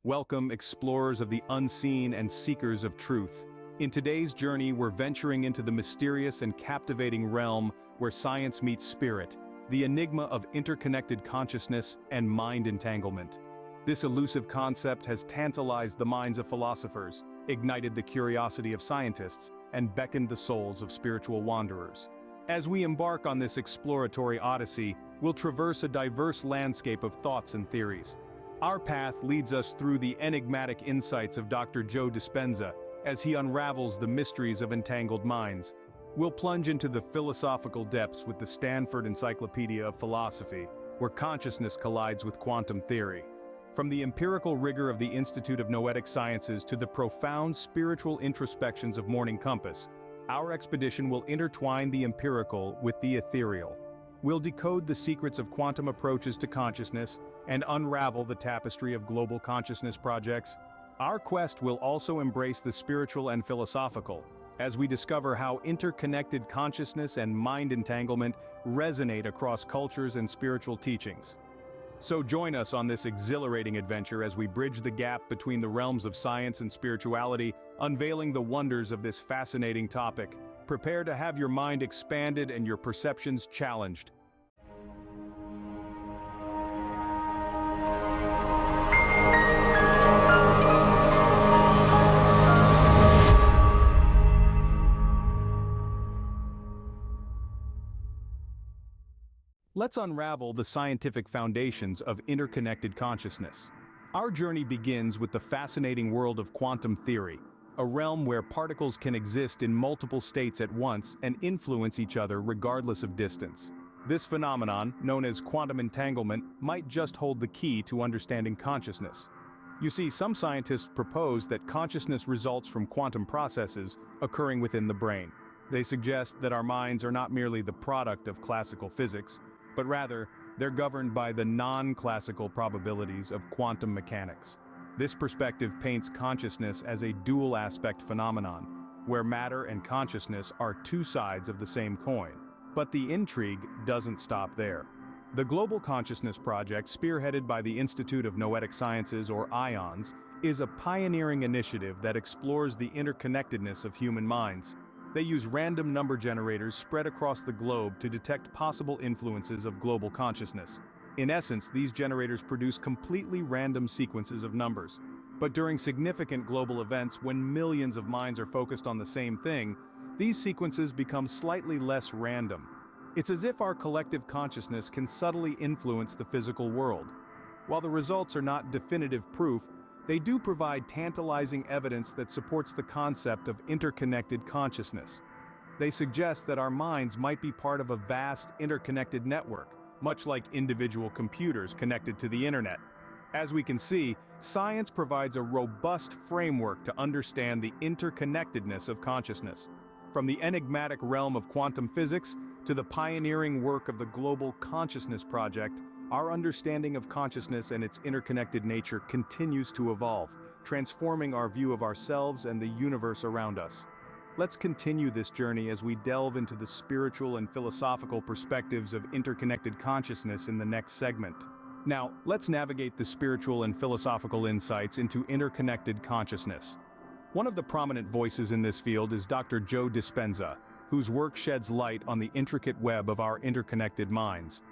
Welcome, explorers of the unseen and seekers of truth. In today's journey, we're venturing into the mysterious and captivating realm where science meets spirit, the enigma of interconnected consciousness and mind entanglement. This elusive concept has tantalized the minds of philosophers, ignited the curiosity of scientists, and beckoned the souls of spiritual wanderers. As we embark on this exploratory odyssey, we'll traverse a diverse landscape of thoughts and theories. Our path leads us through the enigmatic insights of Dr. Joe Dispenza as he unravels the mysteries of entangled minds. We'll plunge into the philosophical depths with the Stanford Encyclopedia of Philosophy, where consciousness collides with quantum theory. From the empirical rigor of the Institute of Noetic Sciences to the profound spiritual introspections of Morning Compass, our expedition will intertwine the empirical with the ethereal. We'll decode the secrets of quantum approaches to consciousness and unravel the tapestry of global consciousness projects. Our quest will also embrace the spiritual and philosophical, as we discover how interconnected consciousness and mind entanglement resonate across cultures and spiritual teachings. So join us on this exhilarating adventure as we bridge the gap between the realms of science and spirituality, unveiling the wonders of this fascinating topic. Prepare to have your mind expanded and your perceptions challenged. Let's unravel the scientific foundations of interconnected consciousness. Our journey begins with the fascinating world of quantum theory, a realm where particles can exist in multiple states at once and influence each other regardless of distance. This phenomenon, known as quantum entanglement, might just hold the key to understanding consciousness. You see, some scientists propose that consciousness results from quantum processes occurring within the brain. They suggest that our minds are not merely the product of classical physics, but rather, they're governed by the non-classical probabilities of quantum mechanics. This perspective paints consciousness as a dual-aspect phenomenon, where matter and consciousness are two sides of the same coin. But the intrigue doesn't stop there. The Global Consciousness Project, spearheaded by the Institute of Noetic Sciences, or IONS, is a pioneering initiative that explores the interconnectedness of human minds. They use random number generators spread across the globe to detect possible influences of global consciousness. In essence, these generators produce completely random sequences of numbers. But during significant global events, when millions of minds are focused on the same thing, these sequences become slightly less random. It's as if our collective consciousness can subtly influence the physical world. While the results are not definitive proof, they do provide tantalizing evidence that supports the concept of interconnected consciousness. They suggest that our minds might be part of a vast interconnected network, much like individual computers connected to the internet. As we can see, science provides a robust framework to understand the interconnectedness of consciousness. From the enigmatic realm of quantum physics to the pioneering work of the Global Consciousness Project, our understanding of consciousness and its interconnected nature continues to evolve, transforming our view of ourselves and the universe around us. Let's continue this journey as we delve into the spiritual and philosophical perspectives of interconnected consciousness in the next segment. Now, let's navigate the spiritual and philosophical insights into interconnected consciousness. One of the prominent voices in this field is Dr. Joe Dispenza, whose work sheds light on the intricate web of our interconnected minds.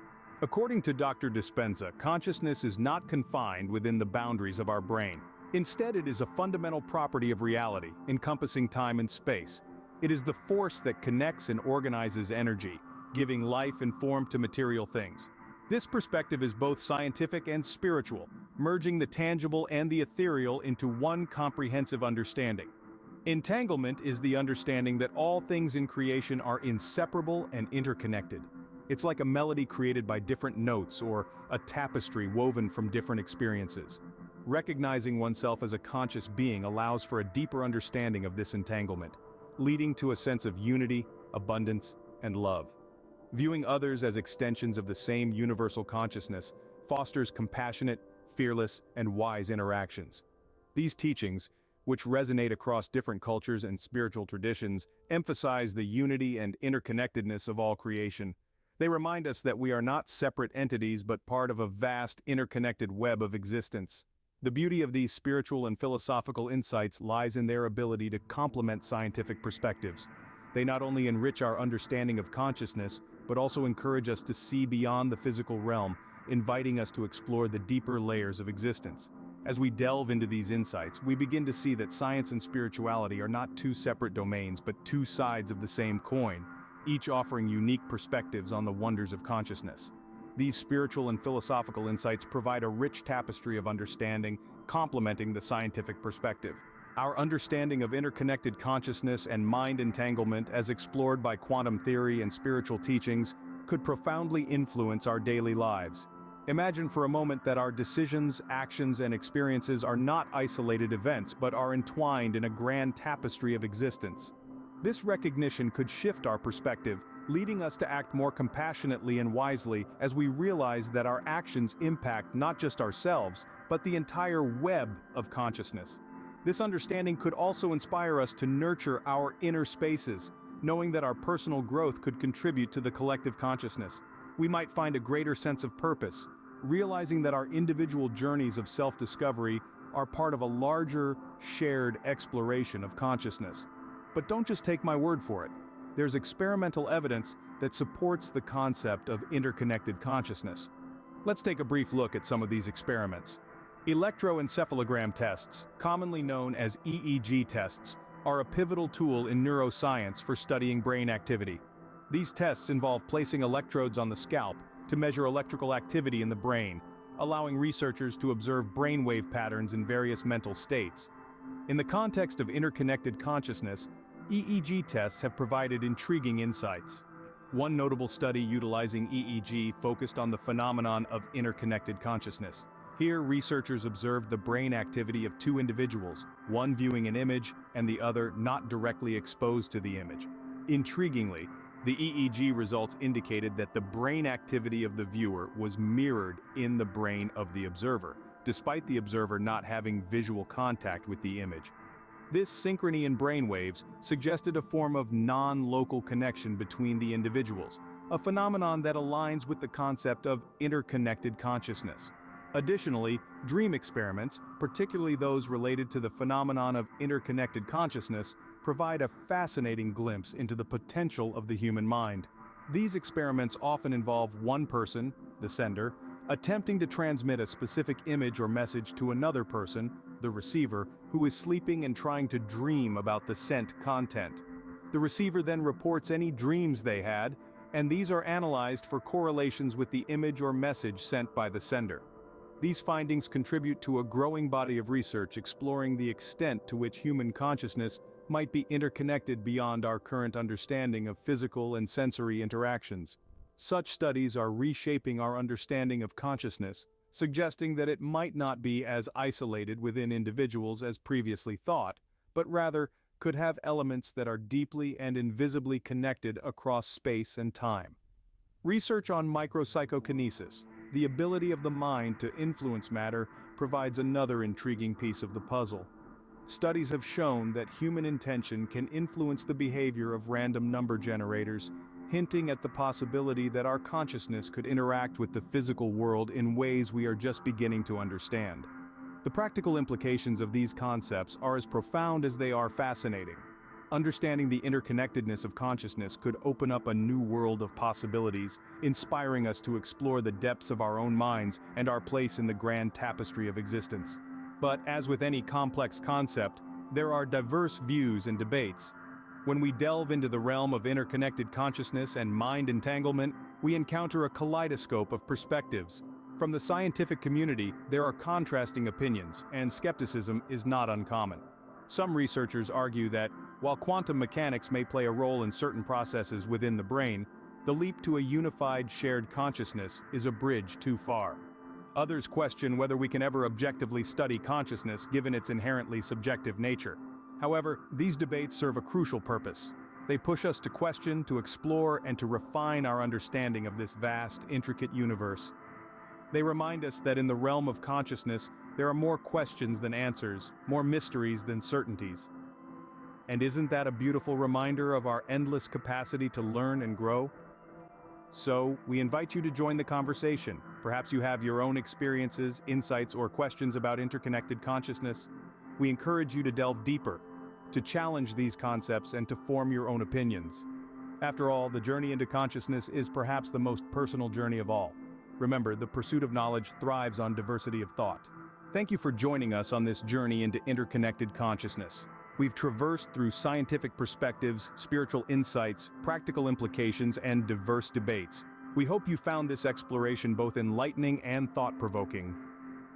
According to Dr. Dispenza, consciousness is not confined within the boundaries of our brain. Instead, it is a fundamental property of reality, encompassing time and space. It is the force that connects and organizes energy, giving life and form to material things. This perspective is both scientific and spiritual, merging the tangible and the ethereal into one comprehensive understanding. Entanglement is the understanding that all things in creation are inseparable and interconnected. It's like a melody created by different notes or a tapestry woven from different experiences. Recognizing oneself as a conscious being allows for a deeper understanding of this entanglement, leading to a sense of unity, abundance, and love. Viewing others as extensions of the same universal consciousness fosters compassionate, fearless, and wise interactions. These teachings, which resonate across different cultures and spiritual traditions, emphasize the unity and interconnectedness of all creation. They remind us that we are not separate entities but part of a vast interconnected web of existence. The beauty of these spiritual and philosophical insights lies in their ability to complement scientific perspectives. They not only enrich our understanding of consciousness, but also encourage us to see beyond the physical realm, inviting us to explore the deeper layers of existence. As we delve into these insights, we begin to see that science and spirituality are not two separate domains but two sides of the same coin, each offering unique perspectives on the wonders of consciousness. These spiritual and philosophical insights provide a rich tapestry of understanding, complementing the scientific perspective. Our understanding of interconnected consciousness and mind entanglement, as explored by quantum theory and spiritual teachings, could profoundly influence our daily lives. Imagine for a moment that our decisions, actions, and experiences are not isolated events but are entwined in a grand tapestry of existence. This recognition could shift our perspective, leading us to act more compassionately and wisely as we realize that our actions impact not just ourselves, but the entire web of consciousness. This understanding could also inspire us to nurture our inner spaces, knowing that our personal growth could contribute to the collective consciousness. We might find a greater sense of purpose, realizing that our individual journeys of self-discovery are part of a larger, shared exploration of consciousness. But don't just take my word for it. There's experimental evidence that supports the concept of interconnected consciousness. Let's take a brief look at some of these experiments. Electroencephalogram tests, commonly known as EEG tests, are a pivotal tool in neuroscience for studying brain activity. These tests involve placing electrodes on the scalp to measure electrical activity in the brain, allowing researchers to observe brainwave patterns in various mental states. In the context of interconnected consciousness, EEG tests have provided intriguing insights. One notable study utilizing EEG focused on the phenomenon of interconnected consciousness. Here, researchers observed the brain activity of two individuals, one viewing an image and the other not directly exposed to the image. Intriguingly, the EEG results indicated that the brain activity of the viewer was mirrored in the brain of the observer, despite the observer not having visual contact with the image. This synchrony in brainwaves suggested a form of non-local connection between the individuals, a phenomenon that aligns with the concept of interconnected consciousness. Additionally, dream experiments, particularly those related to the phenomenon of interconnected consciousness, provide a fascinating glimpse into the potential of the human mind. These experiments often involve one person, the sender, attempting to transmit a specific image or message to another person, the receiver, who is sleeping and trying to dream about the sent content. The receiver then reports any dreams they had, and these are analyzed for correlations with the image or message sent by the sender. These findings contribute to a growing body of research exploring the extent to which human consciousness might be interconnected beyond our current understanding of physical and sensory interactions. Such studies are reshaping our understanding of consciousness, suggesting that it might not be as isolated within individuals as previously thought, but rather could have elements that are deeply and invisibly connected across space and time. Research on micropsychokinesis, the ability of the mind to influence matter, provides another intriguing piece of the puzzle. Studies have shown that human intention can influence the behavior of random number generators, hinting at the possibility that our consciousness could interact with the physical world in ways we are just beginning to understand. The practical implications of these concepts are as profound as they are fascinating. Understanding the interconnectedness of consciousness could open up a new world of possibilities, inspiring us to explore the depths of our own minds and our place in the grand tapestry of existence. But as with any complex concept, there are diverse views and debates. When we delve into the realm of interconnected consciousness and mind entanglement, we encounter a kaleidoscope of perspectives. From the scientific community, there are contrasting opinions, and skepticism is not uncommon. Some researchers argue that, while quantum mechanics may play a role in certain processes within the brain, the leap to a unified shared consciousness is a bridge too far. Others question whether we can ever objectively study consciousness given its inherently subjective nature. However, these debates serve a crucial purpose. They push us to question, to explore, and to refine our understanding of this vast, intricate universe. They remind us that in the realm of consciousness, there are more questions than answers, more mysteries than certainties. And isn't that a beautiful reminder of our endless capacity to learn and grow? So, we invite you to join the conversation. Perhaps you have your own experiences, insights, or questions about interconnected consciousness. We encourage you to delve deeper, to challenge these concepts and to form your own opinions. After all, the journey into consciousness is perhaps the most personal journey of all. Remember, the pursuit of knowledge thrives on diversity of thought. Thank you for joining us on this journey into interconnected consciousness. We've traversed through scientific perspectives, spiritual insights, practical implications, and diverse debates. We hope you found this exploration both enlightening and thought-provoking.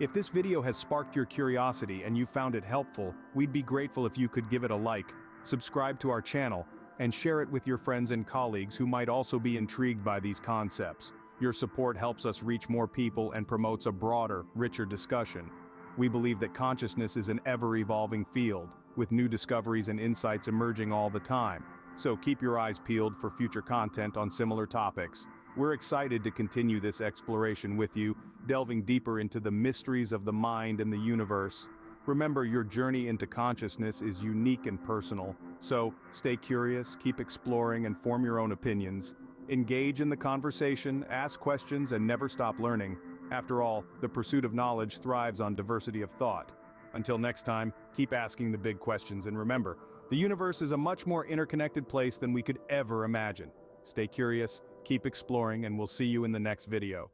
If this video has sparked your curiosity and you found it helpful, we'd be grateful if you could give it a like, subscribe to our channel, and share it with your friends and colleagues who might also be intrigued by these concepts. Your support helps us reach more people and promotes a broader, richer discussion. We believe that consciousness is an ever-evolving field, with new discoveries and insights emerging all the time. So keep your eyes peeled for future content on similar topics. We're excited to continue this exploration with you, delving deeper into the mysteries of the mind and the universe. Remember, your journey into consciousness is unique and personal, so stay curious, keep exploring, and form your own opinions. Engage in the conversation, ask questions, and never stop learning. After all, the pursuit of knowledge thrives on diversity of thought. Until next time, keep asking the big questions, and remember, the universe is a much more interconnected place than we could ever imagine. Stay curious, keep exploring, and we'll see you in the next video.